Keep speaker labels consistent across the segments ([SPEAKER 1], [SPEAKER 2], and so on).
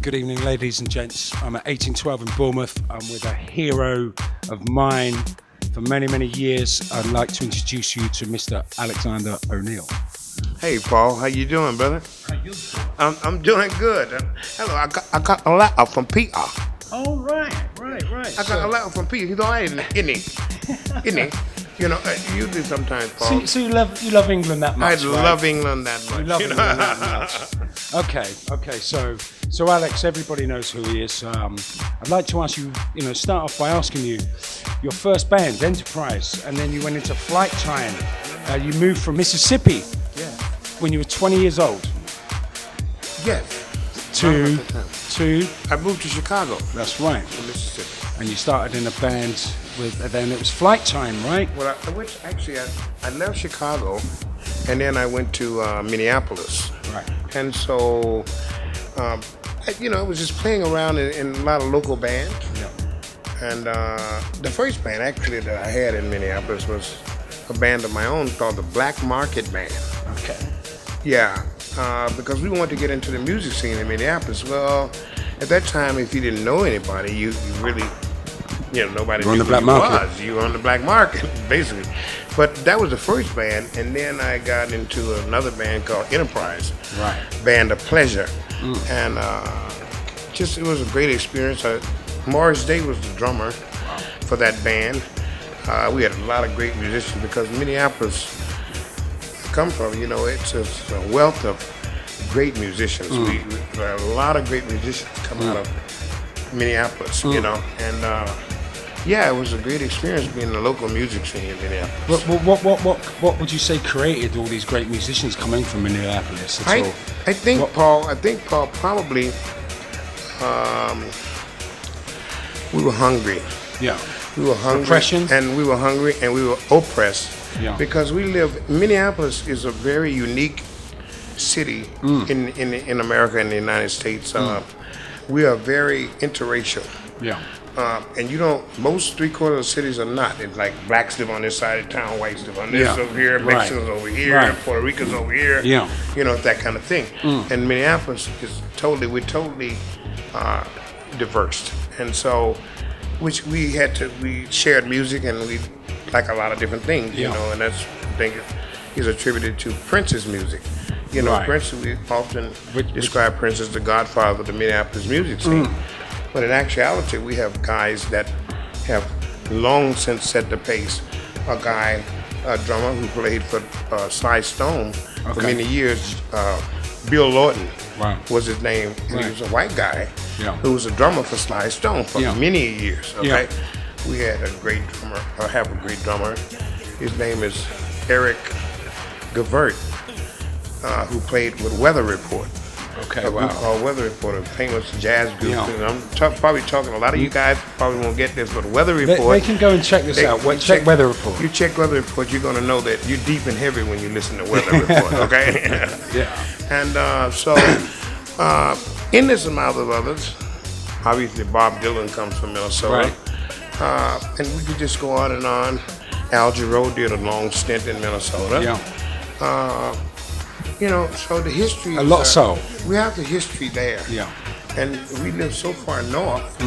[SPEAKER 1] Good evening, ladies and gents. I'm at 1812 in Bournemouth. I'm with a hero of mine for many, many years. I'd like to introduce you to Mr. Alexander O'Neal.
[SPEAKER 2] Hey, Paul, how you doing, brother?
[SPEAKER 1] How you doing?
[SPEAKER 2] I'm doing good. Hello, I got a letter from Peter.
[SPEAKER 1] Oh, right.
[SPEAKER 2] I got a letter from Peter. He's all right, isn't he? Isn't he? You know, usually sometimes, Paul.
[SPEAKER 1] So you love England that much,
[SPEAKER 2] I love England that much.
[SPEAKER 1] You love England that much. Okay. So Alex, everybody knows who he is. I'd like to ask you, start off by asking you, your first band, Enterprise, and then you went into Flight Time. You moved from Mississippi when you were 20 years old.
[SPEAKER 2] Yes.
[SPEAKER 1] To
[SPEAKER 2] I moved to Chicago.
[SPEAKER 1] That's right.
[SPEAKER 2] To Mississippi.
[SPEAKER 1] And you started in a band with, then it was Flight Time, right?
[SPEAKER 2] Well, I left Chicago, and then I went to Minneapolis.
[SPEAKER 1] Right.
[SPEAKER 2] And so, I was just playing around in a lot of local bands.
[SPEAKER 1] Yeah.
[SPEAKER 2] And the first band actually that I had in Minneapolis was a band of my own called the Black Market Band.
[SPEAKER 1] Okay.
[SPEAKER 2] Yeah, because we wanted to get into the music scene in Minneapolis. Well, at that time, if you didn't know anybody, you really, nobody knew who you was. You were on the black market, basically. But that was the first band, and then I got into another band called Enterprise.
[SPEAKER 1] Right.
[SPEAKER 2] Band of Pleasure. And it was a great experience. Morris Day was the drummer for that band. We had a lot of great musicians because Minneapolis come from, it's a wealth of great musicians. We a lot of great musicians come out of Minneapolis, and it was a great experience being in the local music scene in Minneapolis.
[SPEAKER 1] What would you say created all these great musicians coming from Minneapolis?
[SPEAKER 2] I think Paul probably we were hungry.
[SPEAKER 1] Yeah.
[SPEAKER 2] We were hungry.
[SPEAKER 1] Oppression?
[SPEAKER 2] And we were hungry and we were oppressed.
[SPEAKER 1] Yeah.
[SPEAKER 2] Because Minneapolis is a very unique city in America and the United States. We are very interracial.
[SPEAKER 1] Yeah.
[SPEAKER 2] And most three-quarters of cities are not. It's like blacks live on this side of town, whites live on this over here, Mexicans over here, Puerto Ricans over here. Yeah. That kind of thing. And Minneapolis is we're totally diverse. And so, we shared music and we like a lot of different things, and that's, I think, is attributed to Prince's music. Prince, we often describe Prince as the godfather of the Minneapolis music scene. But in actuality, we have guys that have long since set the pace. A drummer who played for Sly Stone for many years, Bill Lawton was his name. And he was a white guy who was a drummer for Sly Stone for many years. Okay, we had a great drummer, have a great drummer. His name is Eric Gavert, who played with Weather Report.
[SPEAKER 1] Okay,
[SPEAKER 2] a group called Weather Report, a famous jazz group. And I'm probably talking, a lot of you guys probably won't get this, but Weather Report.
[SPEAKER 1] They can go and check this out. Check Weather Report.
[SPEAKER 2] You check Weather Report, you're going to know that you're deep and heavy when you listen to Weather Report, okay? And in this amount of others, obviously Bob Dylan comes from Minnesota. Right. And we could just go on and on. Al Jarreau did a long stint in Minnesota. So the history
[SPEAKER 1] a lot of soul.
[SPEAKER 2] We have the history there. Yeah. And we live so far north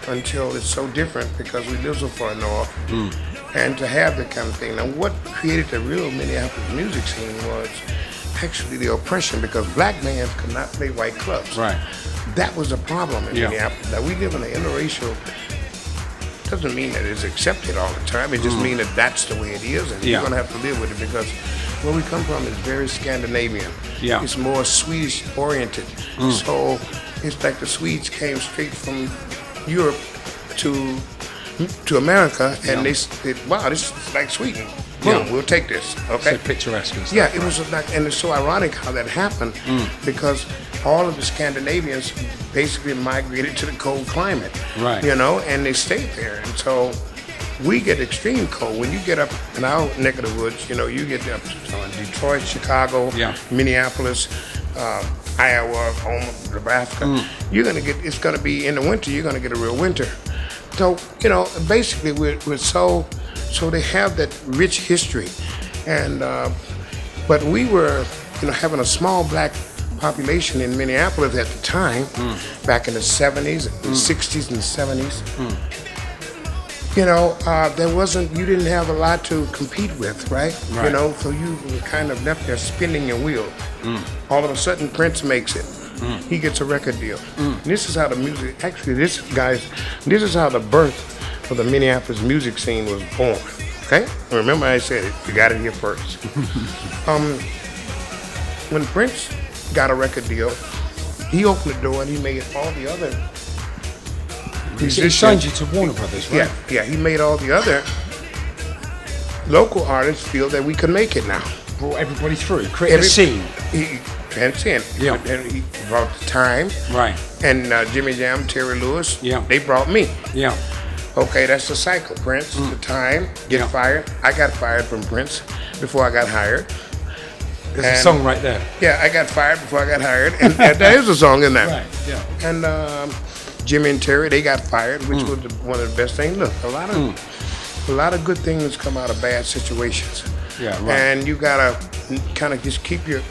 [SPEAKER 2] until it's so different because we live so far north. And to have that kind of thing. Now, what created the real Minneapolis music scene was actually the oppression because black bands could not play white clubs. Right. That was a problem in Minneapolis. Now, we live in an interracial. Doesn't mean that it's accepted all the time. It just means that that's the way it is, and you're going to have to live with it because where we come from is very Scandinavian. Yeah. It's more Swedish oriented. So it's like the Swedes came straight from Europe to America, and they wow, this is like Sweden. We'll take this. Okay.
[SPEAKER 1] So picturesque. And stuff,
[SPEAKER 2] yeah, it was like, and it's so ironic how that happened because all of the Scandinavians basically migrated to the cold climate. Right. And they stayed there, and so we get extreme cold. When you get up in our neck of the woods, you get up to Detroit, Chicago, Minneapolis, Iowa, Omaha, Nebraska. It's gonna be in the winter. You're gonna get a real winter. So basically, we're so they have that rich history, and but we were having a small black population in Minneapolis at the time, back in the 70s, and 60s and 70s. You know, you didn't have a lot to compete with, right? You know, so you were kind of left there spinning your wheel. All of a sudden, Prince makes it. He gets a record deal. And this is how the music, actually, this is how the birth of the Minneapolis music scene was born. Okay? Remember I said it, you got it here first. When Prince got a record deal, he opened the door and he made all the other
[SPEAKER 1] He signed you to Warner Brothers, right?
[SPEAKER 2] Yeah, he made all the other local artists feel that we could make it now.
[SPEAKER 1] Brought everybody through, created a scene.
[SPEAKER 2] He transcended. Yeah. And he brought the Time.
[SPEAKER 1] Right.
[SPEAKER 2] And Jimmy Jam, Terry Lewis.
[SPEAKER 1] Yeah.
[SPEAKER 2] They brought me.
[SPEAKER 1] Yeah.
[SPEAKER 2] Okay, that's the cycle. Prince, the Time, get fired. I got fired from Prince before I got hired.
[SPEAKER 1] There's a song right there.
[SPEAKER 2] Yeah, I got fired before I got hired. And there is a song in there.
[SPEAKER 1] Right, yeah.
[SPEAKER 2] And Jimmy and Terry, they got fired, which was one of the best things. Look, a lot of good things come out of bad situations.
[SPEAKER 1] Yeah, right.
[SPEAKER 2] And you gotta kind of just keep your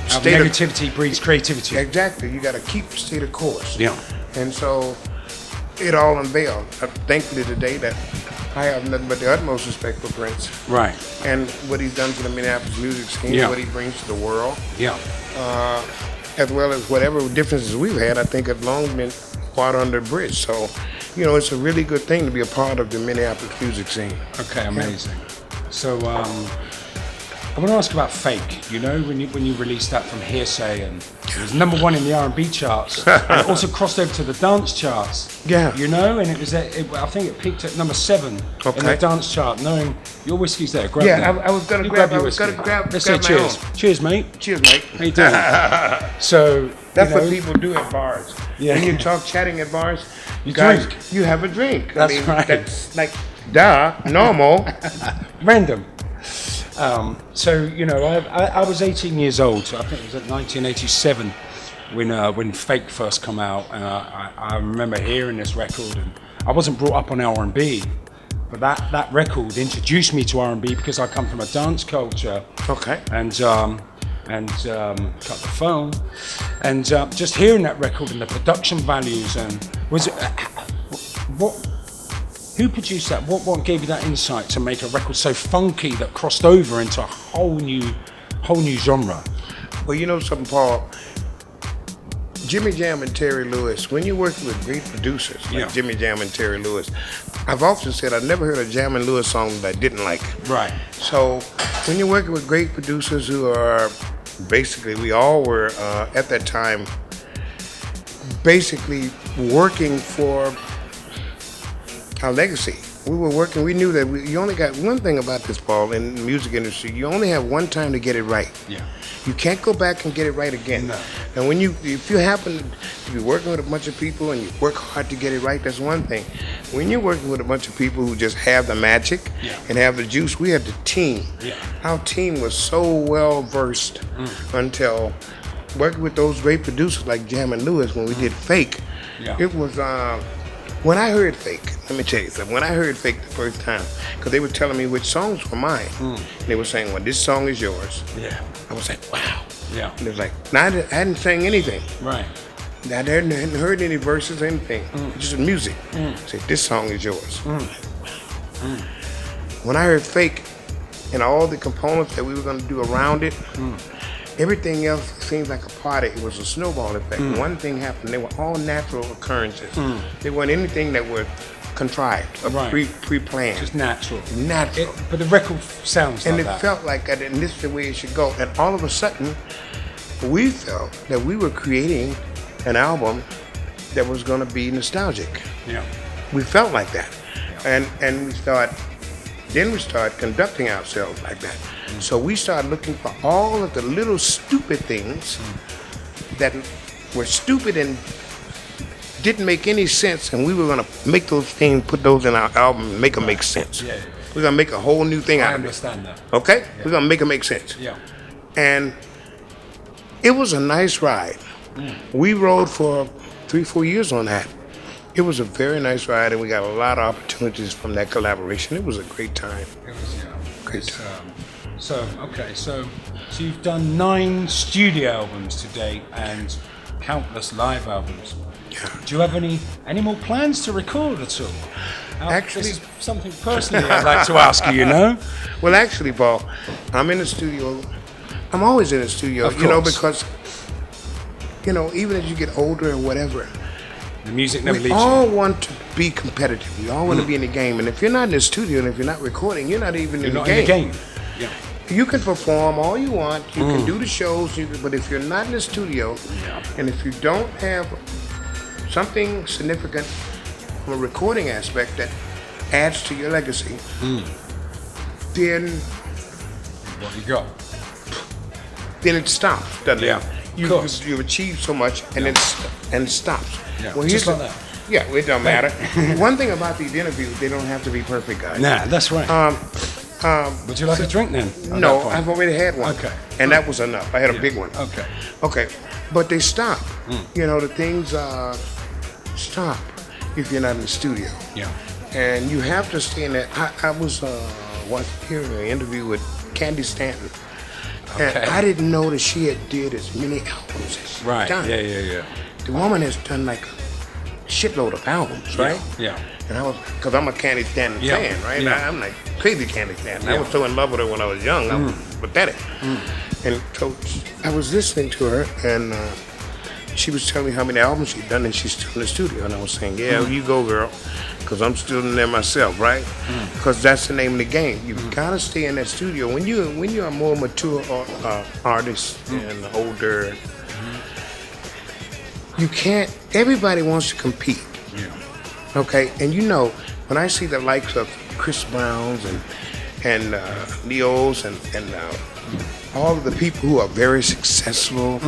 [SPEAKER 1] state negativity breeds creativity.
[SPEAKER 2] Exactly. You gotta keep the state of course.
[SPEAKER 1] Yeah.
[SPEAKER 2] And so it all unveiled. Thankfully today that I have nothing but the utmost respect for Prince.
[SPEAKER 1] Right.
[SPEAKER 2] And what he's done for the Minneapolis music scene, what he brings to the world.
[SPEAKER 1] Yeah.
[SPEAKER 2] As well as whatever differences we've had, I think have long been water under the bridge. So, you know, it's a really good thing to be a part of the Minneapolis music scene.
[SPEAKER 1] Okay, amazing. So, I want to ask about Fake. You know, when you released that from Hearsay, and it was #1 in the R&B charts, and it also crossed over to the dance charts.
[SPEAKER 2] Yeah.
[SPEAKER 1] You know, and it was I think it peaked at #7 in the dance chart. Knowing your whiskey's there, grab that.
[SPEAKER 2] I was gonna grab your whiskey.
[SPEAKER 1] Let's say cheers. Cheers, mate.
[SPEAKER 2] Cheers, mate.
[SPEAKER 1] How you doing? So
[SPEAKER 2] that's what people do at bars. Yeah. When you talk chatting at bars,
[SPEAKER 1] you
[SPEAKER 2] guys,
[SPEAKER 1] drink.
[SPEAKER 2] You have a drink.
[SPEAKER 1] That's right.
[SPEAKER 2] That's like normal.
[SPEAKER 1] Random. So, you know, I was 18 years old. So I think it was at 1987 when Fake first come out, and I remember hearing this record. And I wasn't brought up on R&B, but that record introduced me to R&B because I come from a dance culture.
[SPEAKER 2] Okay.
[SPEAKER 1] And cut the phone, and just hearing that record and the production values, and was it who produced that? What gave you that insight to make a record so funky that crossed over into a whole new genre?
[SPEAKER 2] Well, you know something, Paul. Jimmy Jam and Terry Lewis, when you're working with great producers like Jimmy Jam and Terry Lewis, I've often said I've never heard a Jam and Lewis song that I didn't like.
[SPEAKER 1] Right.
[SPEAKER 2] So when you're working with great producers who are basically, we all were at that time basically working for our legacy. We were working, we knew that you only got one thing about this, Paul, in the music industry. You only have one time to get it right.
[SPEAKER 1] Yeah.
[SPEAKER 2] You can't go back and get it right again. No. And if you happen to be working with a bunch of people and you work hard to get it right, that's one thing. When you're working with a bunch of people who just have the magic and have the juice, we had the team. Yeah. Our team was so well versed until working with those great producers like Jam and Lewis when we did Fake. Yeah. It was when I heard Fake, let me tell you something. When I heard Fake the first time, because they were telling me which songs were mine. They were saying, well, this song is yours. Yeah. I was like, wow. Yeah. And it was like, I hadn't sang anything.
[SPEAKER 1] Right.
[SPEAKER 2] I hadn't heard any verses or anything. Just music. I said, this song is yours. When I heard Fake and all the components that we were going to do around it, everything else seemed like a party. It was a snowball effect. One thing happened. They were all natural occurrences. They weren't anything that were contrived or pre-planned.
[SPEAKER 1] Just natural.
[SPEAKER 2] Natural.
[SPEAKER 1] But the record sounds
[SPEAKER 2] and
[SPEAKER 1] like
[SPEAKER 2] it
[SPEAKER 1] that.
[SPEAKER 2] felt like that, and this is the way it should go. And all of a sudden, we felt that we were creating an album that was going to be nostalgic.
[SPEAKER 1] Yeah.
[SPEAKER 2] We felt like that. Yeah. And we started conducting ourselves like that. So we started looking for all of the little stupid things that were stupid and didn't make any sense, and we were gonna make those things, put those in our album and make them make sense. Yeah. We're gonna make a whole new thing out of it.
[SPEAKER 1] I understand that.
[SPEAKER 2] Okay? Yeah. We're gonna make it make sense.
[SPEAKER 1] Yeah.
[SPEAKER 2] And it was a nice ride. We rode for 3-4 years on that. It was a very nice ride, and we got a lot of opportunities from that collaboration. It was a great time.
[SPEAKER 1] It was,
[SPEAKER 2] perfect.
[SPEAKER 1] So you've done 9 studio albums to date and countless live albums.
[SPEAKER 2] Yeah.
[SPEAKER 1] Do you have any more plans to record at all?
[SPEAKER 2] Actually,
[SPEAKER 1] this is something personally I'd like to ask you. You know.
[SPEAKER 2] Well, actually, Paul, I'm in the studio. I'm always in the studio.
[SPEAKER 1] Of
[SPEAKER 2] you know,
[SPEAKER 1] course.
[SPEAKER 2] because even as you get older or whatever,
[SPEAKER 1] The music never
[SPEAKER 2] we
[SPEAKER 1] leaves
[SPEAKER 2] all
[SPEAKER 1] you.
[SPEAKER 2] want to be competitive. We all want to be in the game. And if you're not in the studio and if you're not recording, you're not even in the game.
[SPEAKER 1] Yeah.
[SPEAKER 2] You can perform all you want. You can do the shows. But if you're not in the studio, and if you don't have something significant from a recording aspect that adds to your legacy, then
[SPEAKER 1] What you got?
[SPEAKER 2] it stops, doesn't
[SPEAKER 1] Yeah.
[SPEAKER 2] it?
[SPEAKER 1] Of course.
[SPEAKER 2] You've achieved so much, and it stops.
[SPEAKER 1] Yeah.
[SPEAKER 2] Well,
[SPEAKER 1] Just
[SPEAKER 2] here's
[SPEAKER 1] like that.
[SPEAKER 2] Yeah, well, it don't matter. One thing about these interviews, they don't have to be perfect, guys.
[SPEAKER 1] Nah, that's right. Would you like a drink then? at
[SPEAKER 2] No,
[SPEAKER 1] that point?
[SPEAKER 2] I've already had one.
[SPEAKER 1] Okay.
[SPEAKER 2] And that was enough. I had a big one.
[SPEAKER 1] Okay.
[SPEAKER 2] Okay. But they stop. The things stop if you're not in the studio.
[SPEAKER 1] Yeah.
[SPEAKER 2] And you have to stay in that. I was hearing an interview with Candy Stanton.
[SPEAKER 1] Okay.
[SPEAKER 2] And I didn't know that she had did as many albums as she's
[SPEAKER 1] Right.
[SPEAKER 2] done.
[SPEAKER 1] Yeah.
[SPEAKER 2] The woman has done like a shitload of albums, right?
[SPEAKER 1] Yeah.
[SPEAKER 2] And because I'm a Candy Stanton fan, right?
[SPEAKER 1] Yeah.
[SPEAKER 2] I'm like crazy Candy Stanton.
[SPEAKER 1] Yeah.
[SPEAKER 2] I was so in love with her when I was young. I was pathetic. And so I was listening to her, and she was telling me how many albums she'd done, and she's still in the studio. And I was saying, yeah, you go, girl, because I'm still in there myself, right? Because that's the name of the game. You've got to stay in that studio. When you're a more mature artist and older, you can't. Everybody wants to compete.
[SPEAKER 1] Yeah.
[SPEAKER 2] Okay, and when I see the likes of Chris Browns and Leos and all of the people who are very successful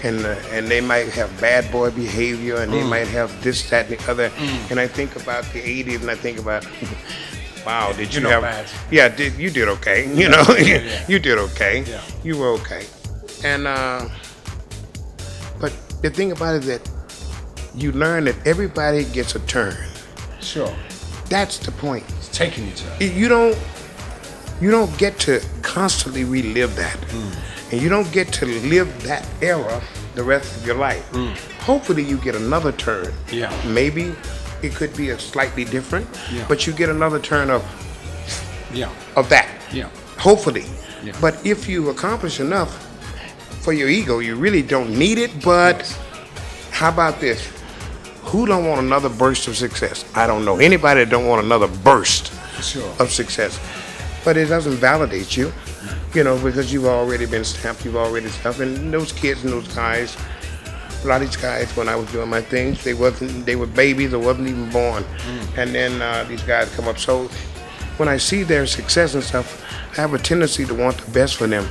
[SPEAKER 2] and they might have bad boy behavior and they might have this, that, and the other, and I think about the '80s and I think about, wow, did you
[SPEAKER 1] You're
[SPEAKER 2] have?
[SPEAKER 1] not bad.
[SPEAKER 2] Yeah, you did okay. You did okay.
[SPEAKER 1] Yeah.
[SPEAKER 2] You were okay, and but the thing about it is that you learn that everybody gets a turn.
[SPEAKER 1] Sure.
[SPEAKER 2] That's the point.
[SPEAKER 1] It's taking you to.
[SPEAKER 2] You don't get to constantly relive that, and you don't get to live that era the rest of your life. Hopefully, you get another turn.
[SPEAKER 1] Yeah.
[SPEAKER 2] Maybe it could be a slightly different,
[SPEAKER 1] Yeah.
[SPEAKER 2] but you get another turn of
[SPEAKER 1] Yeah.
[SPEAKER 2] that.
[SPEAKER 1] Yeah.
[SPEAKER 2] Hopefully.
[SPEAKER 1] Yeah.
[SPEAKER 2] But if you accomplish enough for your ego, you really don't need it. But how about this? Who don't want another burst of success? I don't know anybody that don't want another burst
[SPEAKER 1] For sure.
[SPEAKER 2] of success. But it doesn't validate you, because you've already been stamped, you've already stuff. And those kids and those guys, a lot of these guys, when I was doing my things, they were babies or wasn't even born. And then these guys come up. So when I see their success and stuff, I have a tendency to want the best for them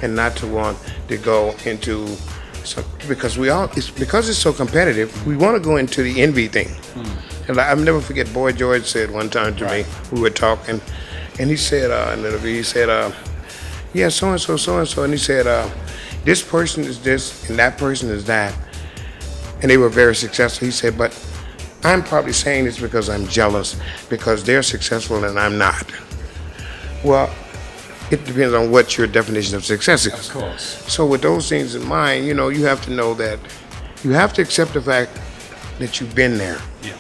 [SPEAKER 2] and not to want to go into because it's so competitive, we want to go into the envy thing. And I'll never forget, Boy George said one time to me, we were talking, and he said, in the interview, he said, yeah, so-and-so, and he said, this person is this, and that person is that, and they were very successful. He said, but I'm probably saying this because I'm jealous, because they're successful and I'm not. Well, it depends on what your definition of success is.
[SPEAKER 1] Of course.
[SPEAKER 2] So with those things in mind, you have to know that you have to accept the fact that you've been there.
[SPEAKER 1] Yeah.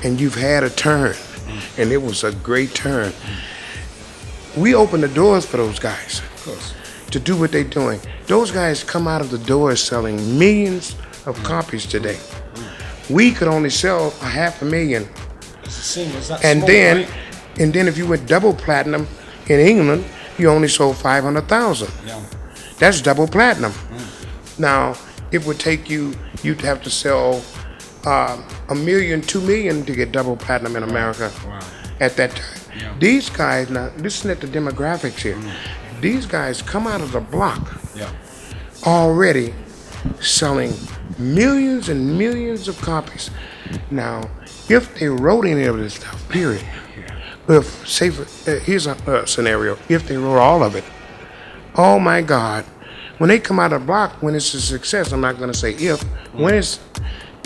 [SPEAKER 2] And you've had a turn. And it was a great turn. We open the doors for those guys.
[SPEAKER 1] Of course.
[SPEAKER 2] To do what they're doing. Those guys come out of the doors selling millions of copies today. We could only sell 500,000.
[SPEAKER 1] It's the same as that
[SPEAKER 2] And
[SPEAKER 1] small,
[SPEAKER 2] then
[SPEAKER 1] right?
[SPEAKER 2] and then if you went double platinum in England, you only sold 500,000.
[SPEAKER 1] Yeah.
[SPEAKER 2] That's double platinum. Now, it would take you'd have to sell 1 million, 2 million to get double platinum in America at that time.
[SPEAKER 1] Yeah.
[SPEAKER 2] These guys, now listen at the demographics here. These guys come out of the block already selling millions and millions of copies. Now, if they wrote any of this stuff, period. If, say, here's a scenario. If they wrote all of it, oh my God, when they come out of the block, when it's a success, I'm not going to say if, when it's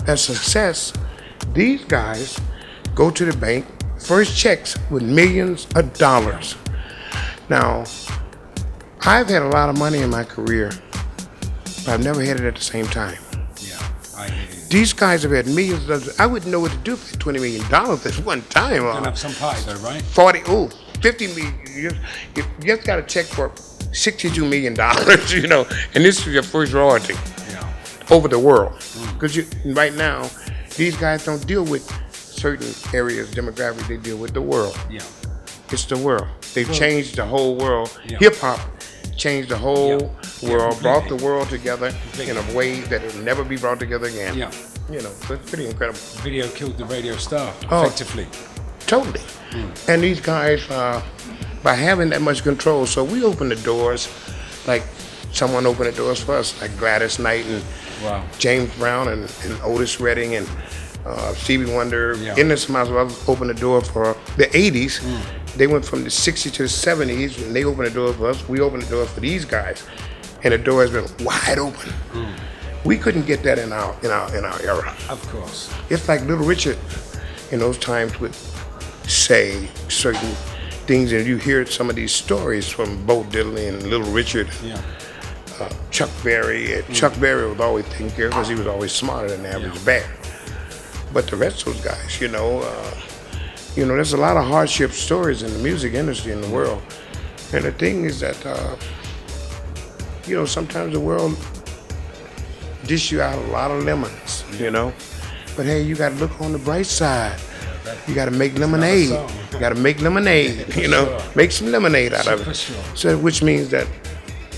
[SPEAKER 2] a success, these guys go to the bank, first checks with millions of dollars. Now, I've had a lot of money in my career, but I've never had it at the same time.
[SPEAKER 1] Yeah, I hear you.
[SPEAKER 2] These guys have had millions of dollars. I wouldn't know what to do for $20 million at one time.
[SPEAKER 1] You're gonna have some party though, right?
[SPEAKER 2] 50 million. You just got a check for $62 million, you know, and this is your first royalty over the world. Because right now, these guys don't deal with certain areas, demographics, they deal with the world.
[SPEAKER 1] Yeah.
[SPEAKER 2] It's the world. They've changed the whole world. Yeah. Hip hop changed the whole world, brought the world together in a way that it'll never be brought together again.
[SPEAKER 1] Yeah.
[SPEAKER 2] You know, so it's pretty incredible.
[SPEAKER 1] Video killed the radio star, effectively.
[SPEAKER 2] Totally. And these guys, by having that much control, so we open the doors, like someone opened the doors for us, like Gladys Knight and James Brown and Otis Redding and Stevie Wonder. In this might as well open the door for the 80s. They went from the 60s to the 70s, and they opened the door for us. We opened the door for these guys, and the door has been wide open. We couldn't get that in our era.
[SPEAKER 1] Of course.
[SPEAKER 2] It's like Little Richard in those times would say certain things, and you hear some of these stories from Bo Diddley and Little Richard. Chuck Berry. Chuck Berry was always taken care of because he was always smarter than the average band. But the rest of those guys, you know, there's a lot of hardship stories in the music industry in the world. And the thing is that, sometimes the world dish you out a lot of lemons, you know. But hey, you got to look on the bright side. You got to make lemonade. You got to make lemonade, you know. Make some lemonade out of it. So, which means that,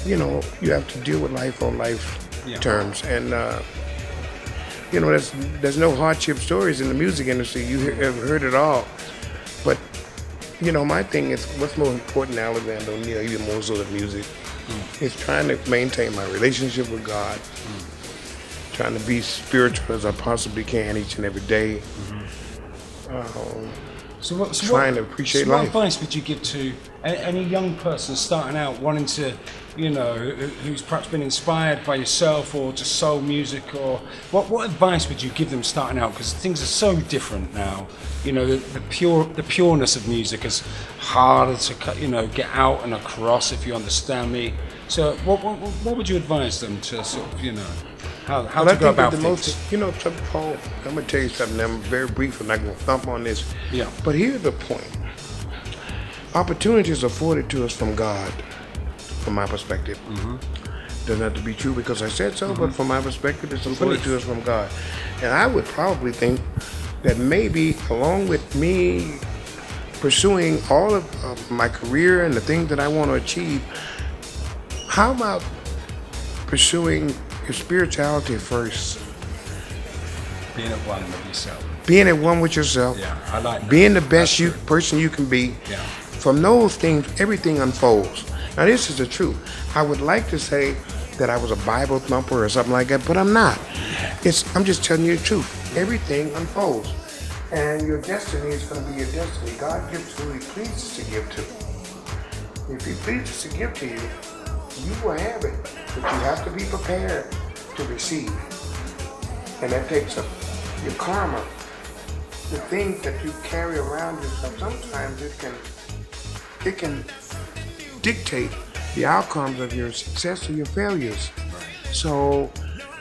[SPEAKER 2] you know, you have to deal with life on life terms. And, there's no hardship stories in the music industry. You have heard it all. But, you know, my thing is, what's more important to Alexander O'Neal, even more so than music, is trying to maintain my relationship with God, trying to be spiritual as I possibly can each and every day, trying to appreciate life.
[SPEAKER 1] What advice would you give to any young person starting out, wanting to, you know, who's perhaps been inspired by yourself or just soul music, or what advice would you give them starting out? Because things are so different now. You know, the pureness of music is harder to get out and across, if you understand me. So what would you advise them to sort of, you know, how to go about things?
[SPEAKER 2] Paul, I'm gonna tell you something. I'm very brief. I'm not gonna thump on this.
[SPEAKER 1] Yeah.
[SPEAKER 2] But here's the point. Opportunities afforded to us from God, from my perspective. Doesn't have to be true because I said so, but from my perspective, it's afforded to us from God. And I would probably think that maybe along with me pursuing all of my career and the things that I want to achieve, how about pursuing your spirituality first?
[SPEAKER 1] Being at one with yourself.
[SPEAKER 2] Being at one with yourself.
[SPEAKER 1] Yeah, I like that.
[SPEAKER 2] Being the best person you can be.
[SPEAKER 1] Yeah.
[SPEAKER 2] From those things, everything unfolds. Now, this is the truth. I would like to say that I was a Bible thumper or something like that, but I'm not. I'm just telling you the truth. Everything unfolds. And your destiny is going to be your destiny. God gives who He pleases to give to. If He pleases to give to you, you will have it. But you have to be prepared to receive. And that takes up your karma. The things that you carry around yourself, sometimes it can dictate the outcomes of your success or your failures. So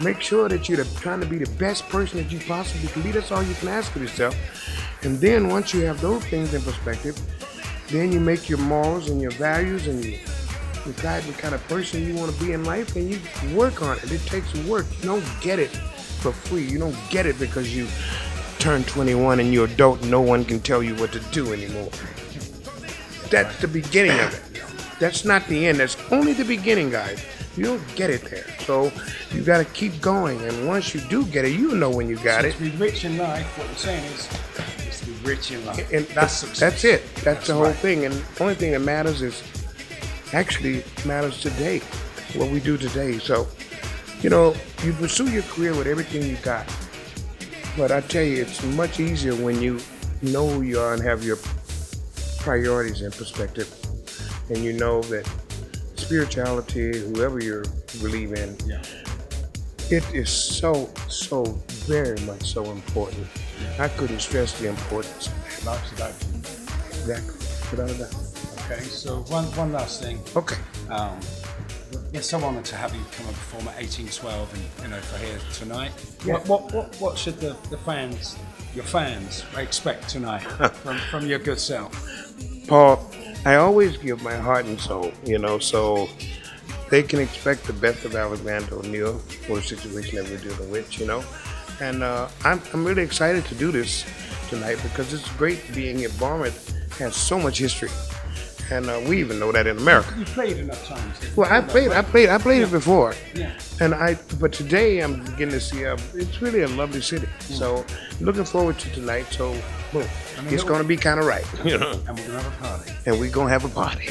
[SPEAKER 2] make sure that you're trying to be the best person that you possibly can be. That's all you can ask of yourself. And then once you have those things in perspective, then you make your morals and your values and you decide what kind of person you want to be in life, and you work on it. It takes work. You don't get it for free. You don't get it because you turn 21 and you're adult and no one can tell you what to do anymore. That's the beginning of it. That's not the end. That's only the beginning, guys. You don't get it there. So you got to keep going. And once you do get it, you'll know when you got it.
[SPEAKER 1] To be rich in life, what you're saying is to be rich in life.
[SPEAKER 2] And that's success. That's it. That's the whole thing. And the only thing that matters today, what we do today. So, you pursue your career with everything you got. But I tell you, it's much easier when you know who you are and have your priorities in perspective. And you know that spirituality, whoever you believe in, it is so very much so important. I couldn't stress the importance of that. Exactly. Without a doubt.
[SPEAKER 1] Okay, so one last thing.
[SPEAKER 2] Okay.
[SPEAKER 1] We're so honoured to have you come and perform at 1812 and for here tonight.
[SPEAKER 2] Yeah.
[SPEAKER 1] What should the fans, your fans, expect tonight from your good self?
[SPEAKER 2] Paul, I always give my heart and soul, so they can expect the best of Alexander O'Neal for the situation that we're dealing with, And I'm really excited to do this tonight because it's great being at Barmouth. Has so much history, and we even know that in America.
[SPEAKER 1] You played enough times.
[SPEAKER 2] Well, I played it before,
[SPEAKER 1] Yeah.
[SPEAKER 2] but today I'm beginning to see it's really a lovely city. So looking forward to tonight. So boom, it's going to be kind of right,
[SPEAKER 1] And we're gonna have a party.
[SPEAKER 2] And we're gonna have a party.